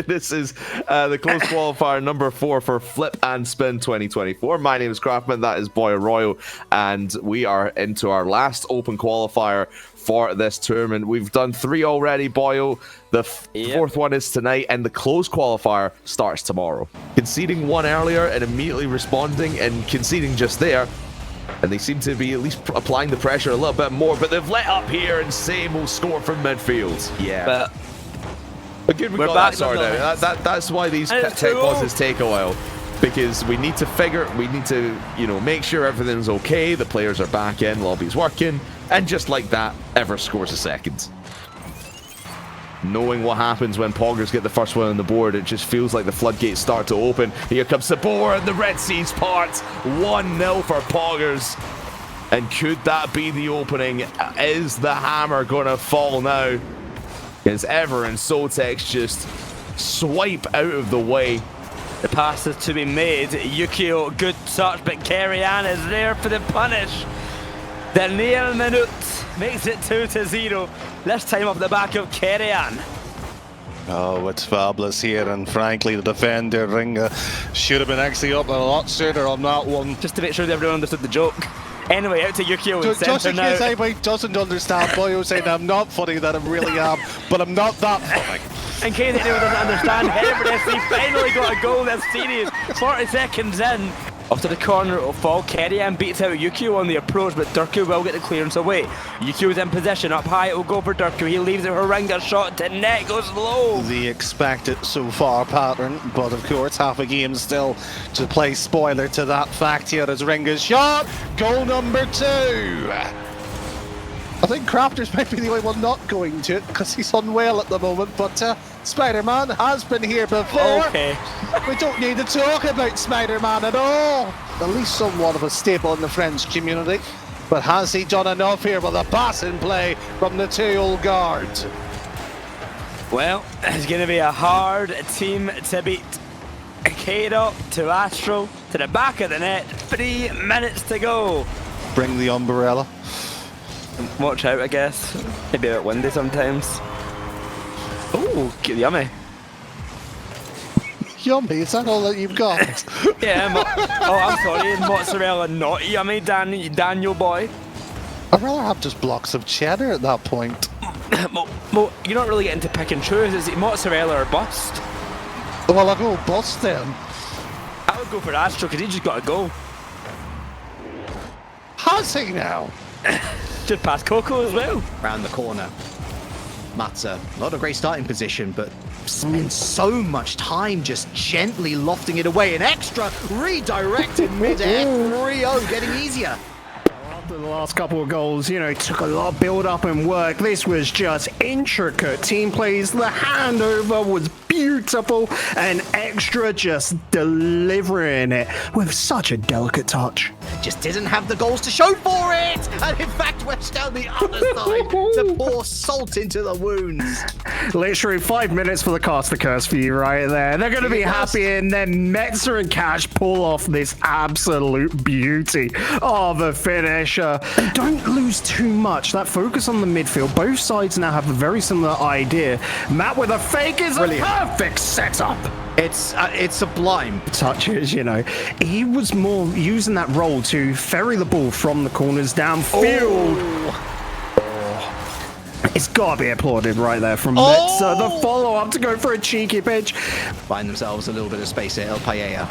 This is the close qualifier number 4 for Flip and Spin 2024. My name is Craftman, that is Boy Arroyo, and we are into our last open qualifier for this tournament. We've done 3 already, Boyo. The fourth one is tonight, and the close qualifier starts tomorrow. Conceding one earlier and immediately responding and conceding just there. And they seem to be at least applying the pressure a little bit more, but they've let up here, and Same will score from midfield. Yeah. But good we got that sorted out. That's why these tech bosses take a while. Because we need to, you know, make sure everything's okay, the players are back in, lobby's working, and just like that, Ever scores a second. Knowing what happens when Poggers get the first one on the board, it just feels like the floodgates start to open. Here comes Sabor and the Red Seas part. 1-0 for Poggers. And could that be the opening? Is the hammer going to fall now? As Ever and Sotex just swipe out of the way. The pass is to be made. Yukio, good touch, but Kerry-Ann is there for the punish. The nail minute makes it 2-0. This time off the back of Kerry-Ann. Oh, it's fabulous here, and frankly, the defender, Ringa, should have been actually up a lot sooner on that one. Just to make sure that everyone understood the joke. Anyway, out to Yukio in centre now. Just in case anybody doesn't understand, Boyo saying I'm not funny, that I really am, but I'm not that funny. In case anyone doesn't understand, Hereford FC finally got a goal this series, 40 seconds in. Off to the corner it'll fall. Kerry-Ann beats out Yukio on the approach, but Durku will get the clearance away. Yukio's in possession, up high, it'll go for Durku. He leaves it for Ringa, shot to net, goes low. The expected so far pattern, but of course half a game still to play spoiler to that fact here as Ringa's shot. Goal number 2. I think Crafters might be the only one not going to it because he's unwell at the moment, but Spider-Man has been here before. Okay. We don't need to talk about Spider-Man at all. At least somewhat of a staple in the French community. But has he done enough here with a pass in play from the 2 old guards? Well, it's going to be a hard team to beat. Kato to Astro to the back of the net. 3 minutes to go. Bring the umbrella. Watch out, I guess. Maybe a bit windy sometimes. Oh, yummy. Yummy, is that all that you've got? Yeah, oh, I'm sorry, mozzarella not yummy, Daniel boy. I'd rather have just blocks of cheddar at that point. Well, you're not really getting to pick and choose. Is it mozzarella or bust? Well, I'll go bust then. I would go for Astro because he just got a goal. Has he now? Just past Coco as well. Round the corner. Matza, not a great starting position, but spends so much time just gently lofting it away. An extra redirected mid-air. 3-0, getting easier. After the last couple of goals, you know, it took a lot of build-up and work. This was just intricate team plays. The handover was beautiful, and Extra just delivering it with such a delicate touch. Just didn't have the goals to show for it, and in fact went down the other side to pour salt into the wounds. Literally 5 minutes for the caster curse for you right there. They're going to be happy, and then Metzer and Cash pull off this absolute beauty of a finisher. Don't lose too much. That focus on the midfield. Both sides now have a very similar idea. Matt with a fake is a perfect setup. It's sublime. Touches, you know. He was more using that role to ferry the ball from the corners downfield. It's got to be applauded right there from Metzer. The follow-up to go for a cheeky pitch. Find themselves a little bit of space here, El Paella.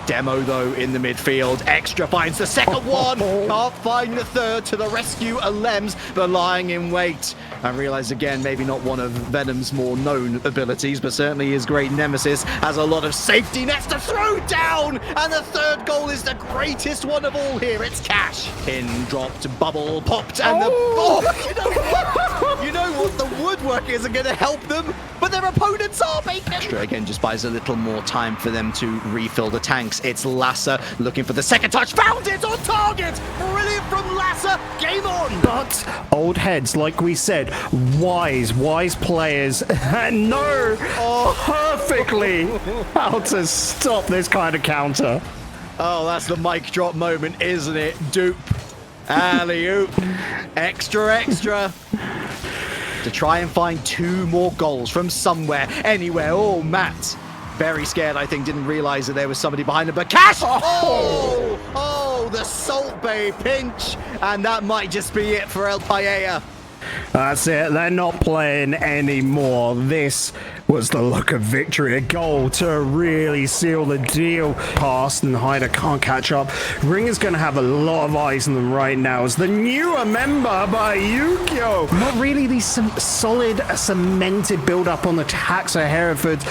Demo, though, in the midfield. Extra finds the second one. Can't find the third. To the rescue, Alems, but lying in wait. I realise, again, maybe not one of Venom's more known abilities, but certainly his great nemesis has a lot of safety nets to throw down. And the third goal is the greatest one of all here. It's Cash. Pin dropped, bubble popped, and you know what? The woodwork isn't going to help them, but their opponents are making Extra again just buys a little more time for them to refill the tanks. It's Lasser looking for the second touch. Found it on target. Brilliant from Lasser. Game on. But old heads, like we said, wise players know perfectly how to stop this kind of counter. Oh, that's the mic drop moment, isn't it? Dupe. Alley-oop. Extra. to try and find 2 more goals from somewhere, anywhere. Oh, Matt, very scared, I think, didn't realize that there was somebody behind him, but Cash! Oh, the Salt Bay pinch, and that might just be it for El Paella. That's it. They're not playing anymore. This was the look of victory. A goal to really seal the deal. Past and Hyder can't catch up. Ringer's going to have a lot of eyes on them right now as the newer member by Yukio. Not really these solid, cemented build-up on attack. So Hereford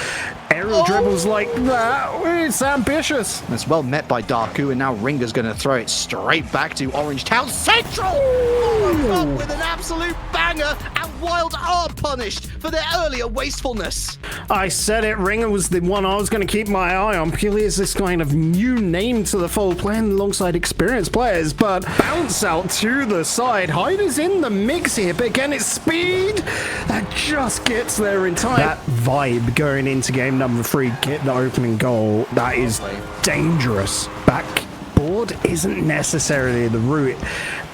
aerial dribbles like that. It's ambitious. That's well met by Darku, and now Ringer's going to throw it straight back to Orange Town Central. Followed up with an absolute banger, and Wild are punished for their earlier wastefulness. I said it. Ringer was the one I was going to keep my eye on purely as this kind of new name to the fold, playing alongside experienced players, but bounce out to the side. Hyder's in the mix here, but again, it's speed that just gets there in time. That vibe going into game number 3, get the opening goal. That is dangerous. Backboard isn't necessarily the route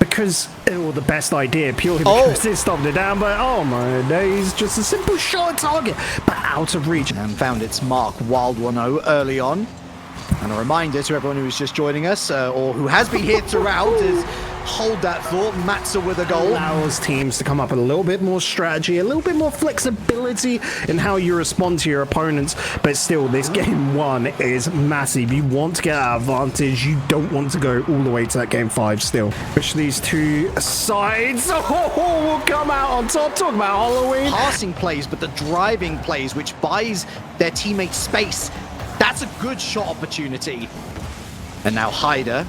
because the best idea purely because it stopped it down, but oh my days, just a simple short target, but out of reach. And found its mark, Wild 1-0 early on. And a reminder to everyone who is just joining us, or who has been here throughout, is hold that thought. Matza with a goal. Allows teams to come up with a little bit more strategy, a little bit more flexibility in how you respond to your opponents. But still, this game 1 is massive. You want to get that advantage. You don't want to go all the way to that game 5 still. Which these two sides will come out on top. Talk about Halloween. Passing plays, but the driving plays, which buys their teammates space. That's a good shot opportunity. And now Hyder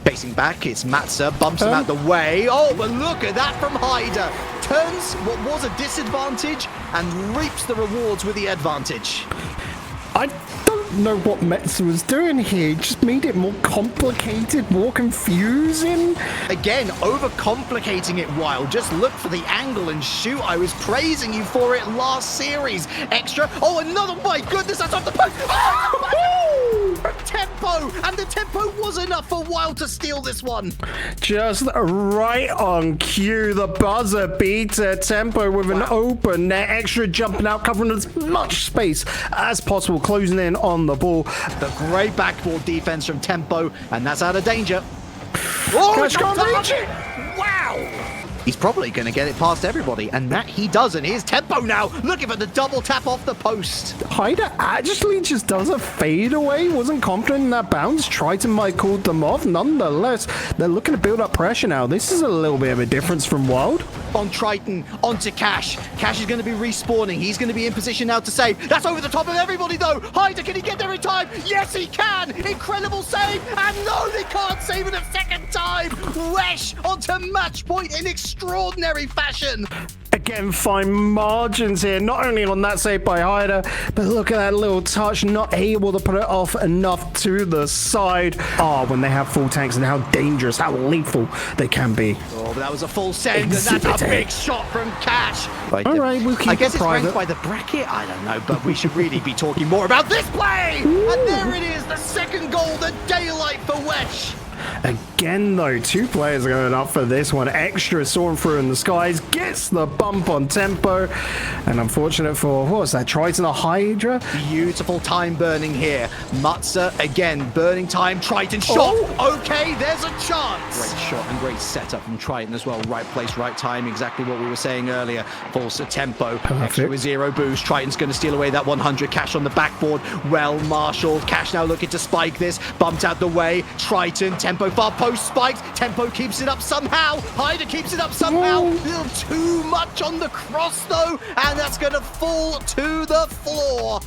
facing back, it's Matza, bumps him out the way. Oh, but look at that from Hyder. Turns what was a disadvantage and reaps the rewards with the advantage. I don't know what Metza was doing here. He just made it more complicated, more confusing. Again, overcomplicating it, Wild. Just look for the angle and shoot. I was praising you for it last series. Extra. Oh, another. My goodness, that's off the post. Tempo, and the tempo was enough for Wild to steal this one. Just right on cue, the buzzer beater. Tempo with an open net, extra jumping out, covering as much space as possible, closing in on the ball. The great backboard defense from Tempo, and that's out of danger. Catch can't reach it. Wow. He's probably going to get it past everybody, and that he does, and here's Tempo now, looking for the double tap off the post. Hyder actually just does a fade away, wasn't confident in that bounce. Triton might called them off. Nonetheless, they're looking to build up pressure now. This is a little bit of a difference from Wild. On Triton, onto Cash. Cash is going to be respawning. He's going to be in position now to save. That's over the top of everybody, though. Hyder, can he get there in time? Yes, he can. Incredible save. And no, they can't save it a second time. Wesh onto match point in extraordinary fashion. Again, fine margins here, not only on that save by Hyder, but look at that little touch, not able to put it off enough to the side. Oh, when they have full tanks and how dangerous, how lethal they can be. Oh, but that was a full send, and that's a big shot from Cash. All right, we'll keep I guess it it's private. ranked by the bracket, I don't know, but we should really be talking more about this play. Ooh. And there it is, the second goal, the daylight for Wesh. Again, though, 2 players are going up for this one. Extra soaring through in the skies, gets the bump on Tempo. And unfortunate for, what was that, Triton or Hydra? Beautiful time burning here. Matza, again, burning time. Triton shot. Oh. Okay, there's a chance. Great shot and great setup from Triton as well. Right place, right time. Exactly what we were saying earlier. Falls to Tempo. Perfect. Extra with 0 boost. Triton's going to steal away that 100. Cash on the backboard. Well marshaled. Cash now looking to spike this. Bumped out the way. Triton, Tempo far post spiked. Tempo keeps it up somehow. Hyder keeps it up somehow. A little too much on the cross though, and that's going to fall to the floor.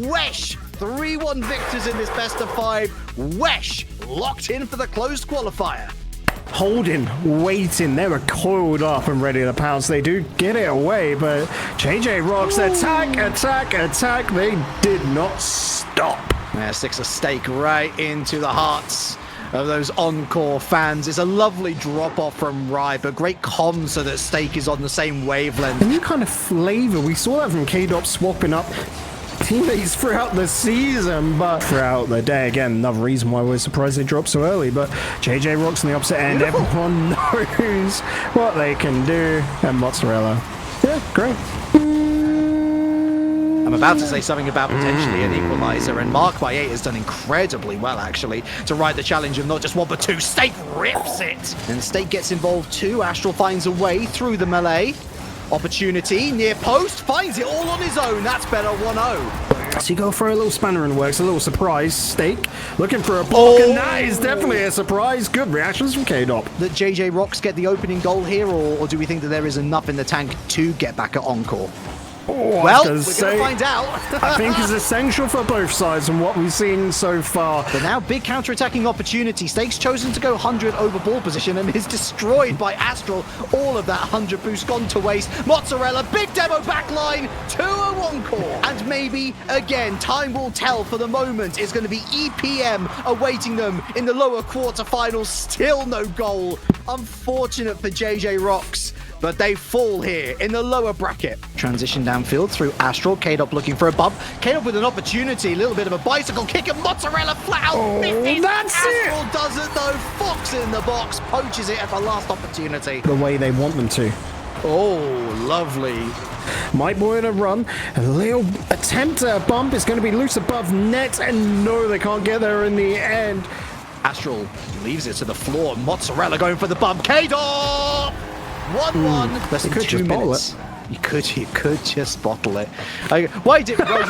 Wesh 3-1 victors in this best of 5. Wesh locked in for the closed qualifier. Holding, waiting, they were coiled up and ready to pounce. They do get it away, but JJ Rocks attack. They did not stop. Yeah, sticks a stake right into the hearts of those Encore fans. It's a lovely drop-off from Rye, but great comms so that Stake is on the same wavelength. A new kind of flavor. We saw that from K-Dop swapping up teammates throughout the season, but throughout the day, again, another reason why we're surprised they dropped so early. But JJ Rocks on the opposite end, everyone knows what they can do. And Mozzarella. Yeah, Okay, great. I'm about to say something about potentially an equalizer, and Mark by 8 has done incredibly well, actually, to ride the challenge of not just one but two. Stake rips it, and Stake gets involved too. Astral finds a way through the melee. Opportunity, near post, finds it all on his own. That's better, 1-0. So you go for a little spanner in the works, a little surprise. Stake looking for a block, and that is definitely a surprise. Good reactions from K-Dop. That JJ Rocks get the opening goal here, or do we think that there is enough in the tank to get back at Encore? Oh, Well, we're going to find out. I think it's essential for both sides and what we've seen so far. But now, big counter-attacking opportunity. Stake's chosen to go 100 over ball position and is destroyed by Astral. All of that 100 boost gone to waste. Mozzarella, big demo backline, 2-1 core. And maybe, again, time will tell. For the moment, it's going to be EPM awaiting them in the lower quarterfinals. Still no goal. Unfortunate for JJ Rocks, but they fall here in the lower bracket. Transition downfield through Astral. K-Dop looking for a bump. K-Dop with an opportunity. A little bit of a bicycle kick, and Mozzarella flat out. Oh, that's Astral doesn't though. Fox in the box. Poaches it at the last opportunity. The way they want them to. Oh, lovely. Might boy in a run. A little attempt at a bump is going to be loose above net, and no, they can't get there in the end. Astral leaves it to the floor. Mozzarella going for the bump. K-Dop! 1-1. Less than 2 minutes. You could just bottle it. Well, you know what?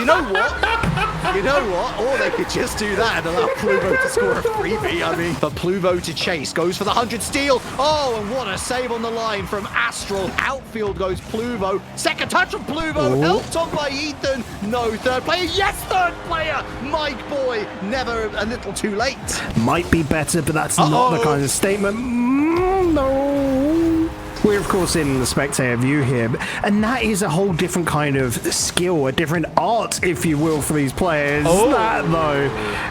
You know what? Or they could just do that and allow Pluvo to score a freebie. I mean, but Pluvo to chase. Goes for the 100 steal. Oh, and what a save on the line from Astral. Outfield goes Pluvo. Second touch from Pluvo. Ooh. Helped on by Ethan. No third player. Yes, third player. Mike Boy. Never a little too late. Might be better, but that's not the kind of statement. No. We're, of course, in the spectator view here, and that is a whole different kind of skill, a different art, if you will, for these players. That, though,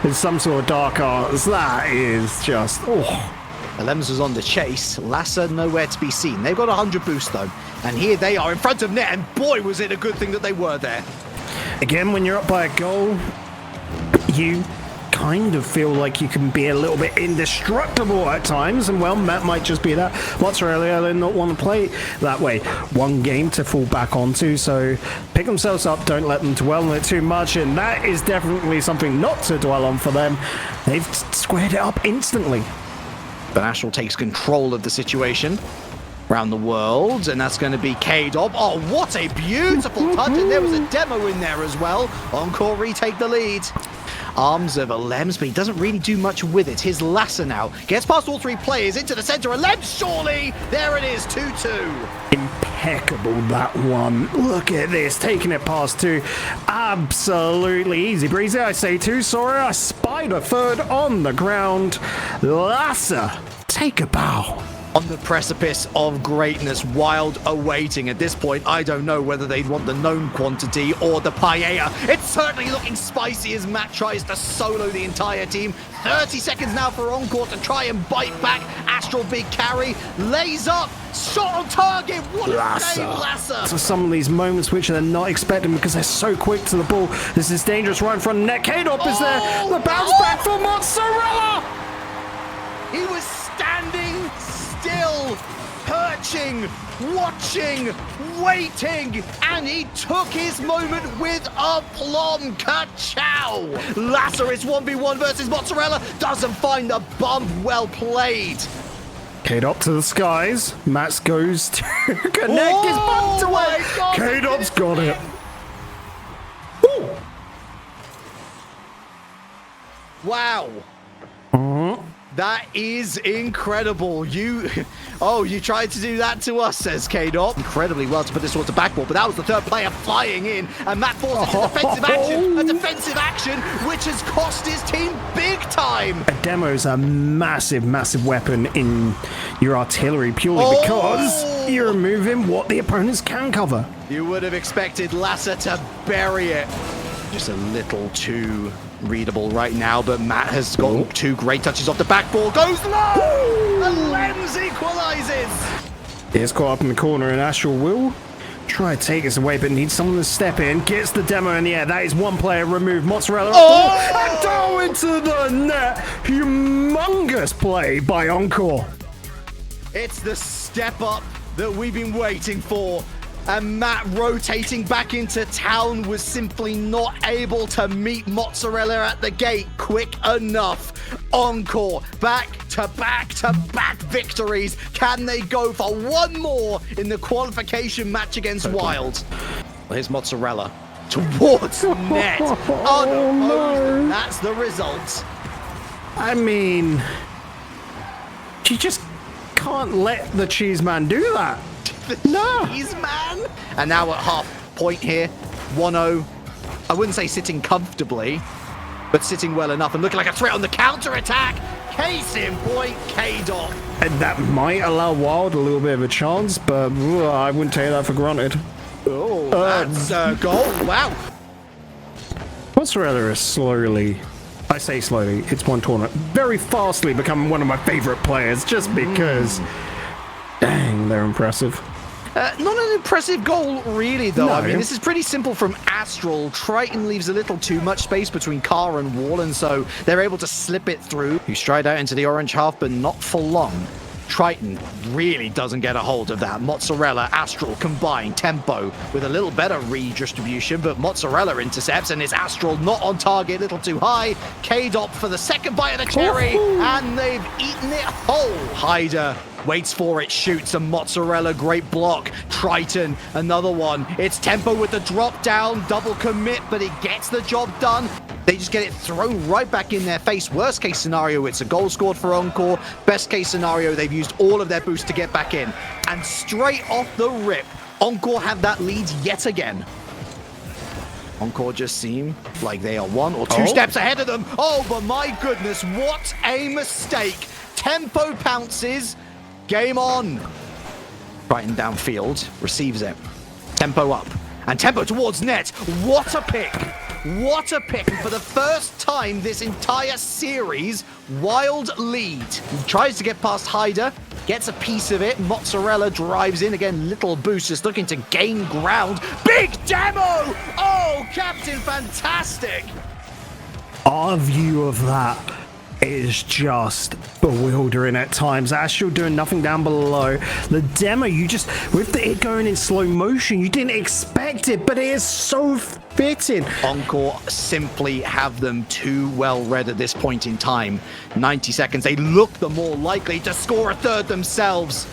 is some sort of dark arts. That is just, Lems was on the chase. Lassa nowhere to be seen. They've got 100 boost, though. And here they are in front of net, and boy, was it a good thing that they were there. Again, when you're up by a goal, you kind of feel like you can be a little bit indestructible at times, and well, Matt might just be that. Mozzarella they not want to play that way. One game to fall back onto, so pick themselves up, don't let them dwell on it too much, and that is definitely something not to dwell on for them. They've squared it up instantly. But Astral takes control of the situation around the world, and that's going to be K-Dop. Oh, what a beautiful touch, and there was a demo in there as well. Encore retake the lead. Arms of Lems, but he doesn't really do much with it. His Lassa now gets past all three players into the center, and Lems, surely! There it is, 2-2. Impeccable, that one. Look at this, taking it past two. Absolutely easy breezy, I say too. Sorry, I spied a third on the ground. Lassa, take a bow. On the precipice of greatness, Wild awaiting. At this point, I don't know whether they'd want the known quantity or the paella. It's certainly looking spicy as Matt tries to solo the entire team. 30 seconds now for Encore to try and bite back. Astral big carry, lays up, shot on target. What a save, Lassa. So some of these moments which they're not expecting because they're so quick to the ball. This is dangerous right in front of net. K-Dop is there. The bounce back for Mozzarella. He was standing still, perching, watching, waiting, and he took his moment with aplomb. Ka-chow! Lassa is 1v1 versus Mozzarella, doesn't find the bump. Well played. K-Dop to the skies. Mats goes to connect his bumped away. K-Dop's got it. Ooh. Wow. That is incredible. You tried to do that to us, says K-Dop. Incredibly well to put this towards the backboard, but that was the third player flying in, and Matt forces a defensive action, which has cost his team big time. A demo's a massive, massive weapon in your artillery purely because you're removing what the opponents can cover. You would have expected Lassa to bury it. Just a little too readable right now, but Matt has got two great touches off the backboard. Goes low! And Lems equalizes! He's caught up in the corner, and Astral will try to take this away, but needs someone to step in. Gets the demo in the air. That is one player removed. Mozzarella and down into the net. Humongous play by Encore. It's the step up that we've been waiting for. And Matt rotating back into town was simply not able to meet Mozzarella at the gate quick enough. Encore, back to back victories. Can they go for one more in the qualification match against Wild? Well, here's Mozzarella towards net. Oh, no. That's the result. I mean, you just can't let the cheese man do that. Cheese man. And now at half point here, 1-0. I wouldn't say sitting comfortably, but sitting well enough and looking like a threat on the counter-attack. Case in point, K-Dot. And that might allow Wild a little bit of a chance, but I wouldn't take that for granted. Oh, that's a goal. Wow. Mozzarella is slowly, I say slowly, it's one tournament, very fastly becoming one of my favorite players just because, dang, they're impressive. Not an impressive goal, really, though. No. I mean, this is pretty simple from Astral. Triton leaves a little too much space between car and wall, and so they're able to slip it through. You stride out into the orange half, but not for long. Triton really doesn't get a hold of that. Mozzarella, Astral combined tempo with a little better redistribution, but Mozzarella intercepts and it's Astral not on target, a little too high. K-Dop for the second bite of the cherry, and they've eaten it whole. Hyder waits for it, shoots, and Mozzarella, great block. Triton, another one. It's tempo with the drop down, double commit, but it gets the job done. They just get it thrown right back in their face. Worst case scenario, it's a goal scored for Encore. Best case scenario, they've used all of their boost to get back in. And straight off the rip, Encore have that lead yet again. Encore just seem like they are one or two steps ahead of them. Oh, but my goodness, what a mistake. Tempo pounces. Game on. Brighton downfield, receives it. Tempo up. And tempo towards net. What a pick. What a pick. For the first time this entire series, Wild lead. He tries to get past Hyder, gets a piece of it. Mozzarella drives in. Again, little boost, just looking to gain ground. Big demo! Oh, Captain Fantastic! Our view of that is just bewildering at times. Astral doing nothing down below. The demo, you just, with it going in slow motion, you didn't expect it, but it is so fitting. Encore simply have them too well read at this point in time. 90 seconds, they look the more likely to score a third themselves.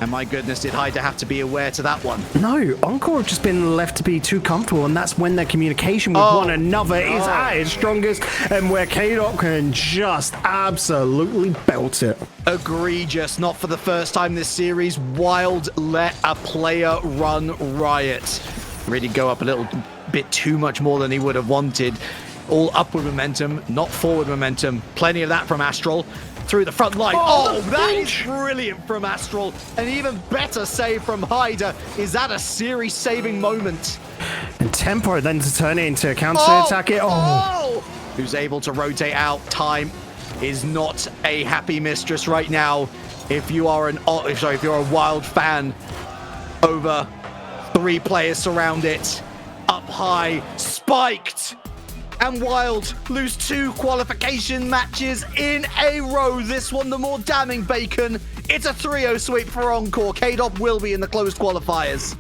And my goodness, did Hyder have to be aware to that one? No, Encore have just been left to be too comfortable, and that's when their communication with one another is at its strongest, and where K-Dot can just absolutely belt it. Egregious. Not for the first time this series. Wild let a player run riot. Really go up a little bit too much more than he would have wanted. All upward momentum, not forward momentum. Plenty of that from Astral. Through the front line. Oh, that is brilliant from Astral. An even better save from Hyder. Is that a series-saving moment? And tempo then to turn it into a counter-attack. Who's able to rotate out. Time is not a happy mistress right now. If you are if you're a Wild fan, over 3 players surround it. Up high, spiked. And Wild lose 2 qualification matches in a row. This one, the more damning bacon. It's a 3-0 sweep for Encore. K-Dop will be in the closed qualifiers.